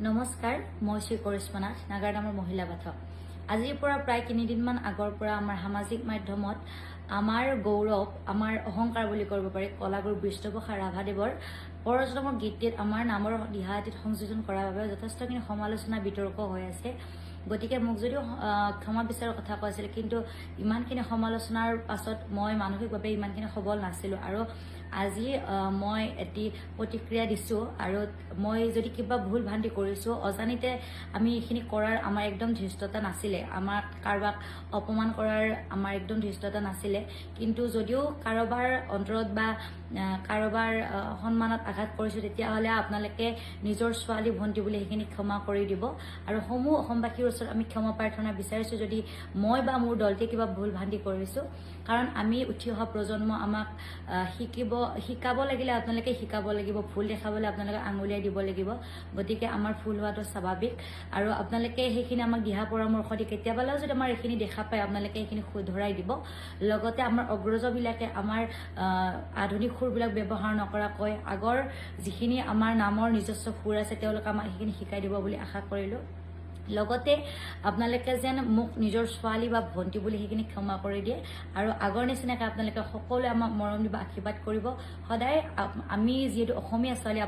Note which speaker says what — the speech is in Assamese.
Speaker 1: নমস্কাৰ, মই শ্ৰী কৰিশ্মা নাথ, নাগাৰদামৰ মহিলা পাঠক। আজিৰ পৰা প্ৰায় 3 দিনমান আগৰ পৰা আমাৰ সামাজিক মাধ্যমত আমাৰ গৌৰৱ, আমাৰ অহংকাৰ বুলি কৰিব পাৰি কলাগুৰু বিষ্ণুপ্ৰসাদ ৰাভাদেৱৰ পৰজন্মৰ গীতটিত আমাৰ নামৰ দিহাটিত সংযোজন কৰাৰ বাবে যথেষ্টখিনি সমালোচনা বিতৰ্ক হৈ আছে। গতিকে মোক যদিও ক্ষমা বিচাৰৰ কথা কৈছিল, কিন্তু ইমানখিনি সমালোচনাৰ পাছত মই মানসিকভাৱে ইমানখিনি সবল নাছিলোঁ আৰু আজি মই এটি প্ৰতিক্ৰিয়া দিছোঁ। আৰু মই যদি কিবা ভুল ভ্ৰান্তি কৰিছোঁ, অজানিতে আমি এইখিনি কৰাৰ আমাৰ একদম ধৃষ্টতা নাছিলে, আমাক কাৰোবাক অপমান কৰাৰ আমাৰ একদম ধৃষ্টতা নাছিলে। কিন্তু যদিও কাৰোবাৰ অন্তৰত বা কাৰোবাৰ সন্মানত আঘাত কৰিছোঁ, তেতিয়াহ'লে আপোনালোকে নিজৰ ছোৱালী ভণ্টি বুলি সেইখিনি ক্ষমা কৰি দিব। আৰু সমূহ অসমবাসীৰ ওচৰত আমি ক্ষমা প্ৰাৰ্থনা বিচাৰিছোঁ যদি মই বা মোৰ দলটোৱে কিবা ভুল ভ্ৰান্তি কৰিছোঁ। কাৰণ আমি উঠি অহা প্ৰজন্ম, আমাক শিকাব লাগিলে আপোনালোকে শিকাব লাগিব, ভুল দেখাবলৈ আপোনালোকে আঙুলিয়াই দিব লাগিব। গতিকে আমাৰ ভুল হোৱাটো স্বাভাৱিক আৰু আপোনালোকে সেইখিনি আমাক দিহা পৰামৰ্শ দি কেতিয়াবালেও যদি আমাৰ এইখিনি দেখা পায়, আপোনালোকে এইখিনি শুধৰাই দিব। লগতে আমাৰ অগ্ৰজবিলাকে আমাৰ আধুনিক সুৰবিলাক ব্যৱহাৰ নকৰাকৈ আগৰ যিখিনি আমাৰ নামৰ নিজস্ব সুৰ আছে, তেওঁলোকে আমাক সেইখিনি শিকাই দিব বুলি আশা কৰিলোঁ। লগতে আপোনালোকে যেন মোক নিজৰ ছোৱালী বা ভণ্টি বুলি সেইখিনি ক্ষমা কৰি দিয়ে আৰু আগৰ নিচিনাকৈ আপোনালোকে সকলোৱে আমাক মৰম দিব, আশীৰ্বাদ কৰিব। সদায় আমি যিহেতু অসমীয়া ছোৱালী